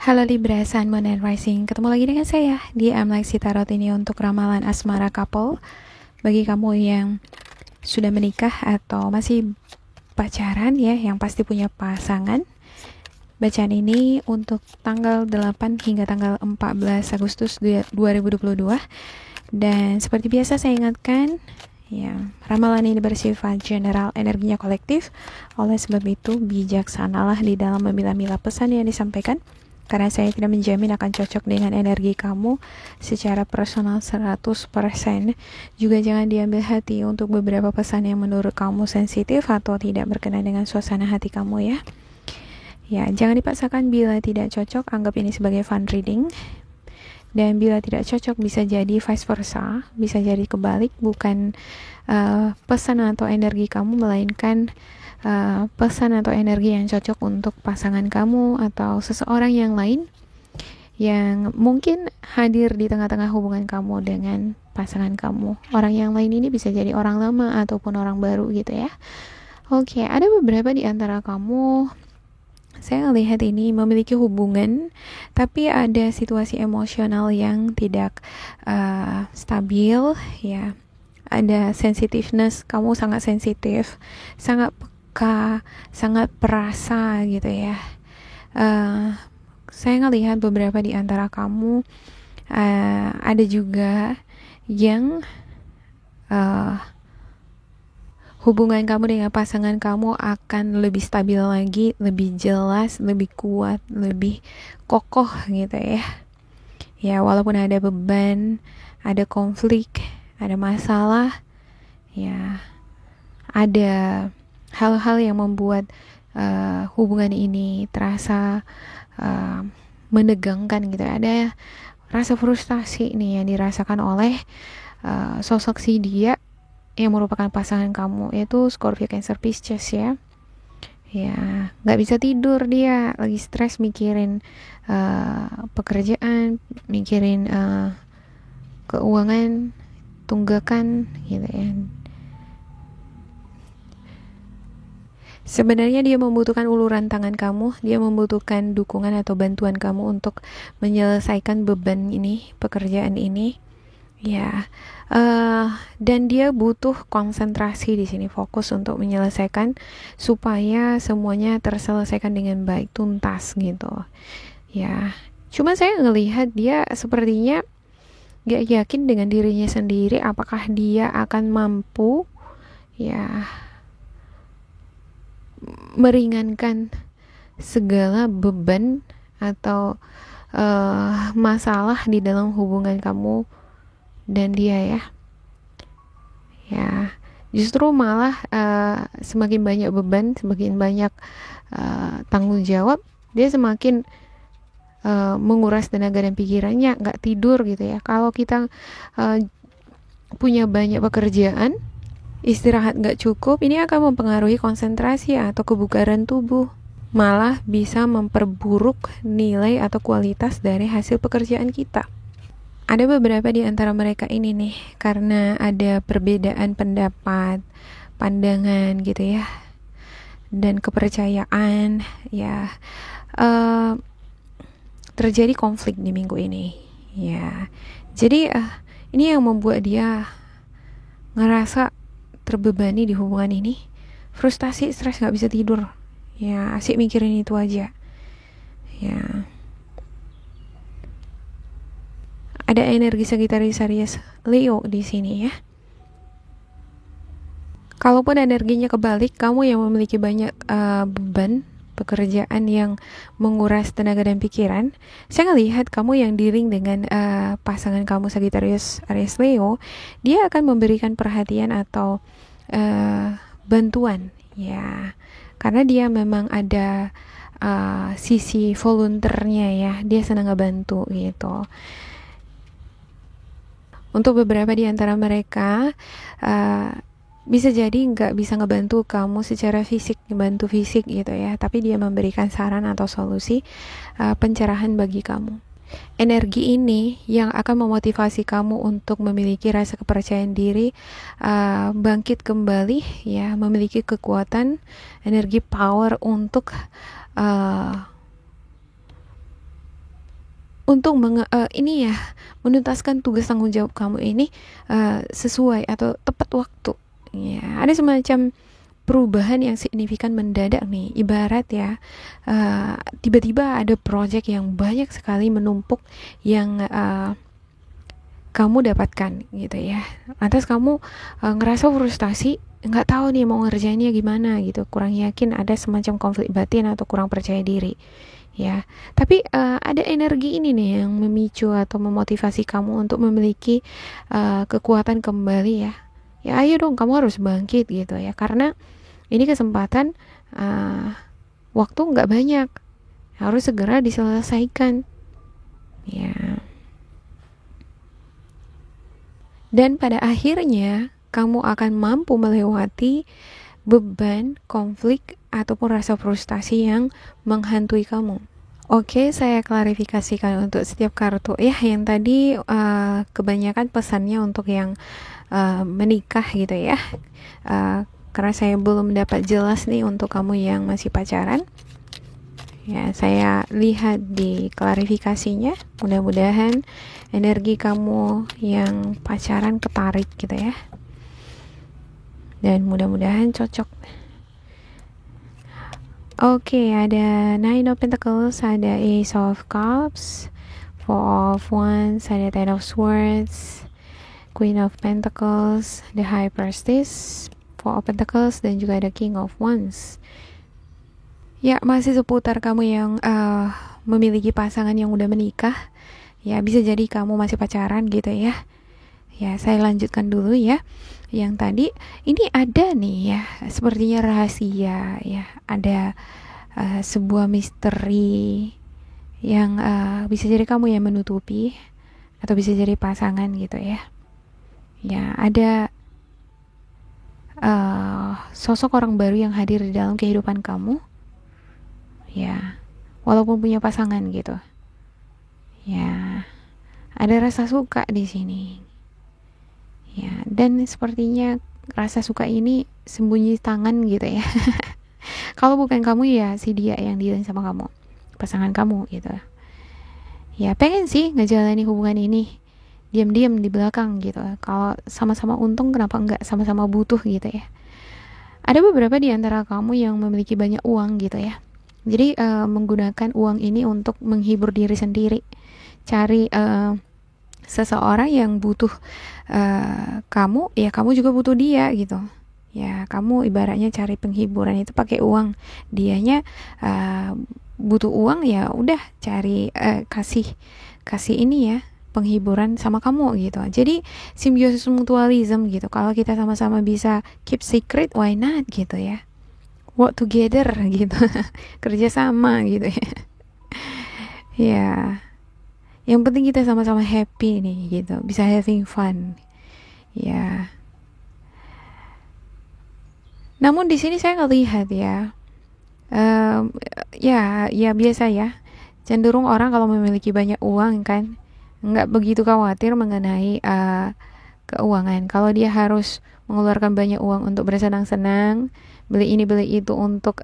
Halo Libra, Sun, Moon, and Rising. Ketemu lagi dengan saya di Lexi Tarot ini untuk ramalan asmara couple. Bagi kamu yang sudah menikah atau masih pacaran ya, yang pasti punya pasangan. Bacaan ini untuk tanggal 8 hingga tanggal 14 Agustus 2022. Dan seperti biasa saya ingatkan, ya, ramalan ini bersifat general, energinya kolektif. Oleh sebab itu, bijaksanalah di dalam memilah-milah pesan yang disampaikan, karena saya tidak menjamin akan cocok dengan energi kamu secara personal 100%. Juga jangan diambil hati untuk beberapa pesan yang menurut kamu sensitif atau tidak berkenan dengan suasana hati kamu ya. Ya, jangan dipaksakan. Bila tidak cocok, anggap ini sebagai fun reading. Dan bila tidak cocok, bisa jadi vice versa, bisa jadi kebalik, bukan pesan atau energi kamu, melainkan pesan atau energi yang cocok untuk pasangan kamu atau seseorang yang lain yang mungkin hadir di tengah-tengah hubungan kamu dengan pasangan kamu. Orang yang lain ini bisa jadi orang lama ataupun orang baru gitu ya. Oke, ada beberapa di antara kamu, saya melihat ini memiliki hubungan, tapi ada situasi emosional yang tidak stabil ya. Ada sensitiveness, kamu sangat sensitif, sangat peka, sangat perasa gitu ya. Saya ngelihat beberapa di antara kamu ada juga yang hubungan kamu dengan pasangan kamu akan lebih stabil lagi, lebih jelas, lebih kuat, lebih kokoh gitu ya. Ya, walaupun ada beban, ada konflik, ada masalah, ya, ada hal-hal yang membuat hubungan ini terasa menegangkan gitu. Ada rasa frustasi nih yang dirasakan oleh sosok si dia yang merupakan pasangan kamu, yaitu Scorpio, Cancer, Pisces ya. Ya, nggak bisa tidur, dia lagi stres mikirin pekerjaan, mikirin keuangan, tunggakan gitu ya. Sebenarnya dia membutuhkan uluran tangan kamu, dia membutuhkan dukungan atau bantuan kamu untuk menyelesaikan beban ini, pekerjaan ini. Ya, dan dia butuh konsentrasi di sini, fokus untuk menyelesaikan supaya semuanya terselesaikan dengan baik, tuntas gitu. Ya, cuma saya ngelihat dia sepertinya gak yakin dengan dirinya sendiri, apakah dia akan mampu ya meringankan segala beban atau masalah di dalam hubungan kamu dan dia ya. Ya, justru malah semakin banyak beban, semakin banyak tanggung jawab, dia semakin menguras tenaga dan pikirannya, nggak tidur gitu ya. Kalau kita punya banyak pekerjaan, istirahat nggak cukup, ini akan mempengaruhi konsentrasi atau kebugaran tubuh, malah bisa memperburuk nilai atau kualitas dari hasil pekerjaan kita. Ada beberapa di antara mereka ini nih, karena ada perbedaan pendapat, pandangan gitu ya, dan kepercayaan ya, terjadi konflik di minggu ini ya. Jadi ini yang membuat dia ngerasa terbebani di hubungan ini, frustasi, stres, gak bisa tidur ya, asik mikirin itu aja ya. Ada energi Sagittarius, Aries, Leo di sini ya. Kalaupun energinya kebalik, kamu yang memiliki banyak beban pekerjaan yang menguras tenaga dan pikiran, saya ngelihat kamu yang dealing dengan pasangan kamu Sagittarius, Aries, Leo, dia akan memberikan perhatian atau bantuan ya, karena dia memang ada sisi volunteernya ya, dia senang ngebantu gitu. Untuk beberapa di antara mereka bisa jadi nggak bisa ngebantu kamu secara fisik, ngebantu fisik gitu ya, tapi dia memberikan saran atau solusi pencerahan bagi kamu. Energi ini yang akan memotivasi kamu untuk memiliki rasa kepercayaan diri, bangkit kembali ya, memiliki kekuatan, energi power untuk untuk ini ya, menuntaskan tugas tanggung jawab kamu ini sesuai atau tepat waktu. Ya, ada semacam perubahan yang signifikan mendadak nih. Ibarat ya, tiba-tiba ada project yang banyak sekali menumpuk yang kamu dapatkan gitu ya. Lantas kamu ngerasa frustasi, nggak tahu nih mau ngerjainnya gimana gitu, kurang yakin, ada semacam konflik batin atau kurang percaya diri ya. Tapi ada energi ini nih yang memicu atau memotivasi kamu untuk memiliki kekuatan kembali ya. Ya ayo dong, kamu harus bangkit gitu ya, karena ini kesempatan, waktu nggak banyak, harus segera diselesaikan ya. Dan pada akhirnya kamu akan mampu melewati beban, konflik, ataupun rasa frustasi yang menghantui kamu. Oke, saya klarifikasikan untuk setiap kartu ya. Yang tadi kebanyakan pesannya untuk yang menikah gitu ya. Karena saya belum dapat jelas nih untuk kamu yang masih pacaran. Ya, saya lihat di klarifikasinya. Mudah-mudahan energi kamu yang pacaran ketarik gitu ya. Dan mudah-mudahan cocok. Oke, ada Nine of Pentacles, ada Ace of Cups, Four of Wands, ada Ten of Swords, Queen of Pentacles, The High Priestess, Four of Pentacles, dan juga ada King of Wands. Ya, masih seputar kamu yang memiliki pasangan yang udah menikah. Ya, bisa jadi kamu masih pacaran gitu ya. Ya, saya lanjutkan dulu ya. Yang tadi, ini ada nih ya, sepertinya rahasia ya. Ada sebuah misteri yang bisa jadi kamu yang menutupi, atau bisa jadi pasangan gitu ya. Ya, ada sosok orang baru yang hadir di dalam kehidupan kamu. Ya, walaupun punya pasangan gitu. Ya, ada rasa suka di sini. Ya, dan sepertinya rasa suka ini sembunyi tangan gitu ya. Kalau bukan kamu ya si dia yang dealing sama kamu, pasangan kamu gitu. Ya, pengen sih ngejalani hubungan ini diam-diam di belakang gitu. Kalau sama-sama untung, kenapa enggak sama-sama butuh gitu ya. Ada beberapa di antara kamu yang memiliki banyak uang gitu ya. Jadi menggunakan uang ini untuk menghibur diri sendiri. Cari seseorang yang butuh kamu, ya kamu juga butuh dia gitu. Ya, kamu ibaratnya cari penghiburan itu pakai uang. Dianya butuh uang, ya udah cari kasih ini ya, penghiburan sama kamu gitu. Jadi simbiosis mutualism gitu. Kalau kita sama-sama bisa keep secret, why not gitu ya. Work together gitu. Kerja sama gitu ya. Ya. Yang penting kita sama-sama happy nih gitu. Bisa having fun. Ya. Namun di sini saya ngelihat ya. Ya biasa ya. Cenderung orang kalau memiliki banyak uang kan, nggak begitu khawatir mengenai keuangan. Kalau dia harus mengeluarkan banyak uang untuk bersenang-senang, beli ini beli itu untuk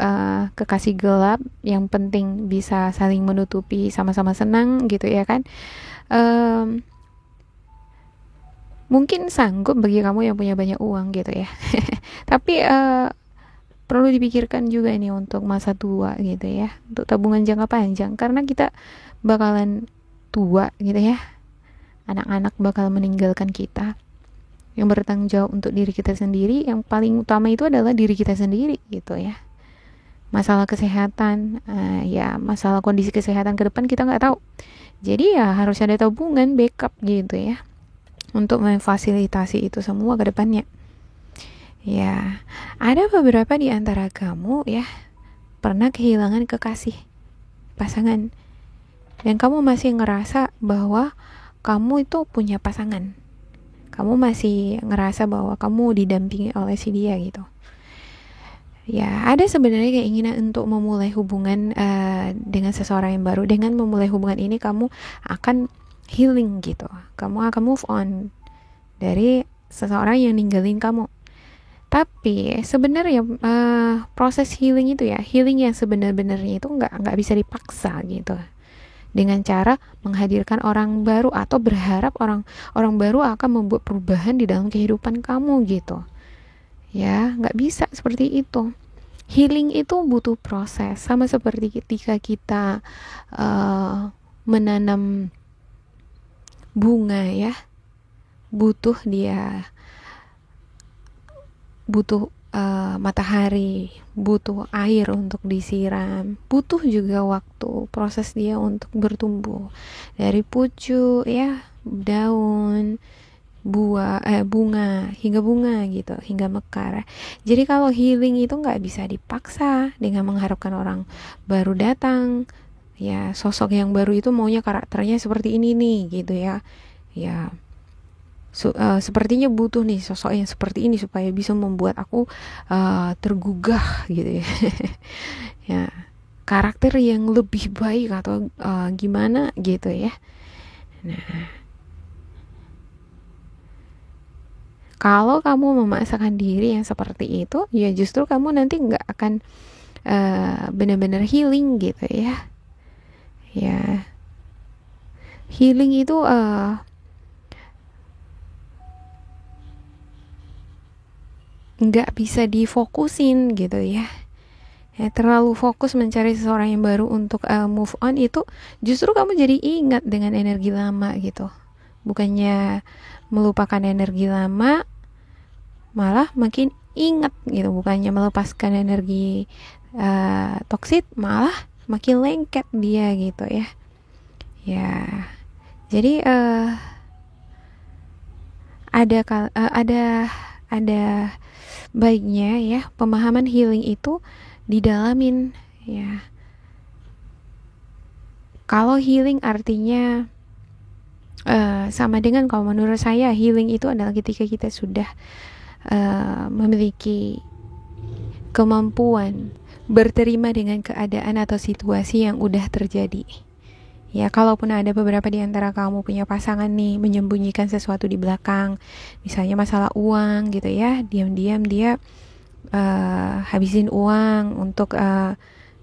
kekasih gelap, yang penting bisa saling menutupi, sama-sama senang gitu ya kan. Mungkin sanggup bagi kamu yang punya banyak uang gitu ya. Tapi perlu dipikirkan juga ini untuk masa tua gitu ya, untuk tabungan jangka panjang, karena kita bakalan tua gitu ya. Anak-anak bakal meninggalkan kita. Yang bertanggung jawab untuk diri kita sendiri, yang paling utama itu adalah diri kita sendiri gitu ya. Masalah kesehatan, ya masalah kondisi kesehatan ke depan kita nggak tahu. Jadi ya harus ada tabungan backup gitu ya, untuk memfasilitasi itu semua ke depannya. Ya, ada beberapa di antara kamu ya pernah kehilangan kekasih, pasangan, dan kamu masih ngerasa bahwa kamu itu punya pasangan. Kamu masih ngerasa bahwa kamu didampingi oleh si dia gitu. Ya, ada sebenarnya keinginan untuk memulai hubungan dengan seseorang yang baru. Dengan memulai hubungan ini kamu akan healing gitu. Kamu akan move on dari seseorang yang ninggalin kamu. Tapi sebenarnya proses healing itu ya, healing yang sebenarnya itu nggak bisa dipaksa gitu. dengan cara menghadirkan orang baru atau berharap orang baru akan membuat perubahan di dalam kehidupan kamu gitu. Ya, nggak bisa seperti itu. Healing itu butuh proses, sama seperti ketika kita menanam bunga ya, butuh matahari, butuh air untuk disiram, butuh juga waktu proses dia untuk bertumbuh dari pucuk ya, daun, bunga gitu, hingga mekar. Jadi kalau healing itu nggak bisa dipaksa dengan mengharapkan orang baru datang ya, sosok yang baru itu maunya karakternya seperti ini nih gitu ya. Sepertinya butuh nih sosok yang seperti ini supaya bisa membuat aku tergugah gitu ya. Ya, karakter yang lebih baik atau gimana gitu ya. Nah, kalau kamu memaksakan diri yang seperti itu, ya justru kamu nanti nggak akan benar-benar healing gitu ya. Ya, healing itu nggak bisa difokusin gitu ya. Terlalu fokus mencari seseorang yang baru untuk move on, itu justru kamu jadi ingat dengan energi lama gitu. Bukannya melupakan energi lama, malah makin ingat gitu. Bukannya melepaskan energi toksik, malah makin lengket dia gitu ya. Ya, jadi ada baiknya ya pemahaman healing itu didalamin ya. Kalau healing artinya sama dengan, kalau menurut saya healing itu adalah ketika kita sudah memiliki kemampuan berterima dengan keadaan atau situasi yang udah terjadi. Ya, kalaupun ada beberapa di antara kamu punya pasangan nih menyembunyikan sesuatu di belakang, misalnya masalah uang gitu ya, diam-diam dia habisin uang untuk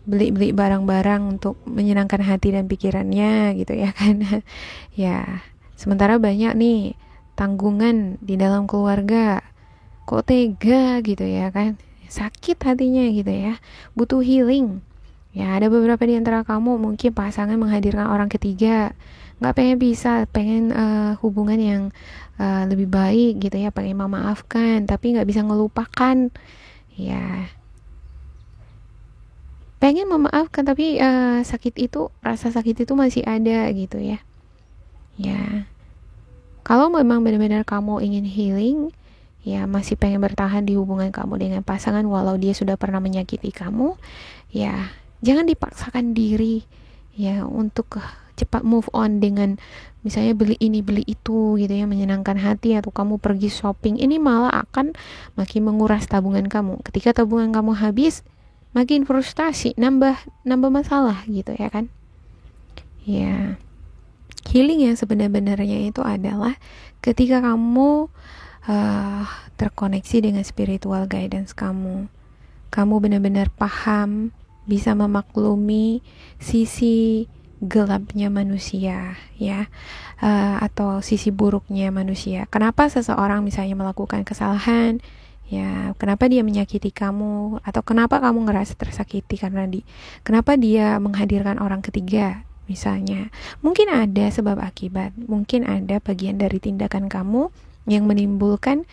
beli barang-barang untuk menyenangkan hati dan pikirannya gitu ya kan. Ya, sementara banyak nih tanggungan di dalam keluarga, kok tega gitu ya kan, sakit hatinya gitu ya, butuh healing. Ya, ada beberapa di antara kamu mungkin pasangan menghadirkan orang ketiga, nggak pengen hubungan yang lebih baik gitu ya, pengen memaafkan tapi nggak bisa ngelupakan ya, pengen memaafkan tapi rasa sakit itu masih ada gitu ya. Ya, kalau memang benar-benar kamu ingin healing, ya masih pengen bertahan di hubungan kamu dengan pasangan walau dia sudah pernah menyakiti kamu, ya jangan dipaksakan diri ya untuk cepat move on dengan misalnya beli ini beli itu gitu ya, menyenangkan hati, atau kamu pergi shopping. Ini malah akan makin menguras tabungan kamu. Ketika tabungan kamu habis, makin frustasi, nambah masalah gitu ya kan. Ya, healing yang sebenarnya itu adalah ketika kamu terkoneksi dengan spiritual guidance kamu benar-benar paham, bisa memaklumi sisi gelapnya manusia ya, atau sisi buruknya manusia. Kenapa seseorang misalnya melakukan kesalahan ya, kenapa dia menyakiti kamu, atau kenapa kamu ngerasa tersakiti kenapa dia menghadirkan orang ketiga misalnya. Mungkin ada sebab akibat, mungkin ada bagian dari tindakan kamu yang menimbulkan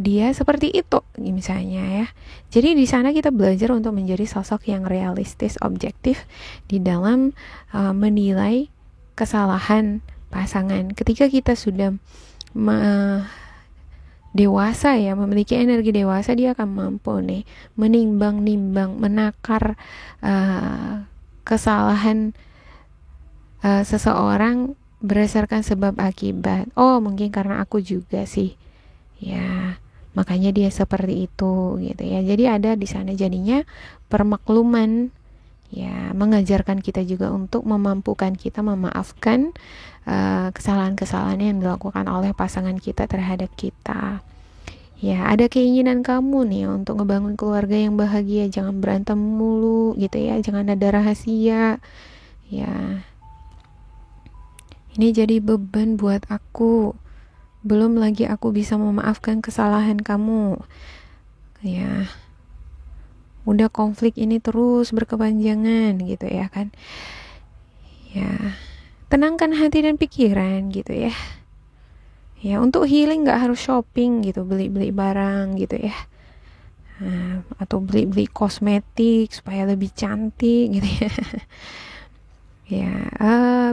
dia seperti itu misalnya ya. Jadi di sana kita belajar untuk menjadi sosok yang realistis, objektif di dalam menilai kesalahan pasangan. Ketika kita sudah dewasa ya, memiliki energi dewasa, dia akan mampu nih menimbang-nimbang, menakar kesalahan seseorang berdasarkan sebab akibat. Oh, mungkin karena aku juga sih ya, makanya dia seperti itu gitu ya. Jadi ada di sana jadinya permakluman ya, mengajarkan kita juga untuk memampukan kita memaafkan kesalahan-kesalahan yang dilakukan oleh pasangan kita terhadap kita. Ya, ada keinginan kamu nih untuk ngebangun keluarga yang bahagia, jangan berantem mulu gitu ya, jangan ada rahasia ya. Ini jadi beban buat aku. Belum lagi aku bisa memaafkan kesalahan kamu. Ya, udah konflik ini terus berkepanjangan gitu ya kan. Ya, tenangkan hati dan pikiran gitu ya. Ya, untuk healing gak harus shopping gitu, beli-beli barang gitu ya. Atau beli-beli kosmetik supaya lebih cantik gitu ya. Ya,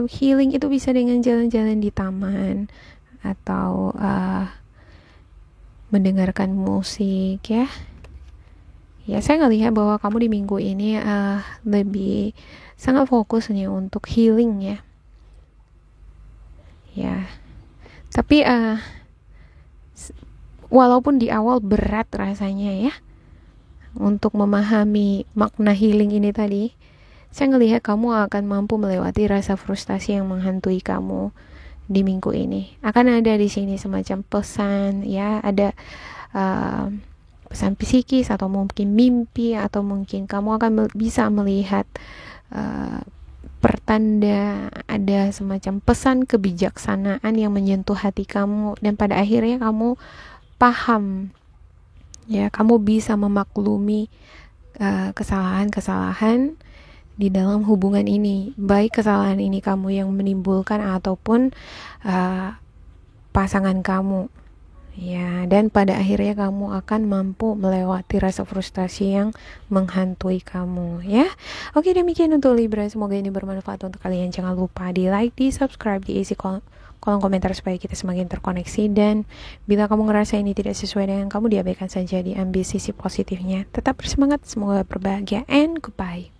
healing itu bisa dengan jalan-jalan di taman atau mendengarkan musik ya. Ya, saya ngelihat bahwa kamu di minggu ini lebih sangat fokus nih untuk healing ya. Ya, tapi walaupun di awal berat rasanya ya untuk memahami makna healing ini tadi, saya ngelihat kamu akan mampu melewati rasa frustasi yang menghantui kamu di minggu ini. Akan ada di sini semacam pesan ya, ada pesan psikis atau mungkin mimpi, atau mungkin kamu akan bisa melihat pertanda ada semacam pesan kebijaksanaan yang menyentuh hati kamu, dan pada akhirnya kamu paham ya, kamu bisa memaklumi kesalahan-kesalahan di dalam hubungan ini, baik kesalahan ini kamu yang menimbulkan ataupun pasangan kamu ya, dan pada akhirnya kamu akan mampu melewati rasa frustasi yang menghantui kamu ya. Oke, demikian untuk Libra, semoga ini bermanfaat untuk kalian. Jangan lupa di like, di subscribe, di isi kolom komentar supaya kita semakin terkoneksi, dan bila kamu ngerasa ini tidak sesuai dengan kamu, diabaikan saja, diambil sisi positifnya. Tetap bersemangat, semoga berbahagia, and goodbye.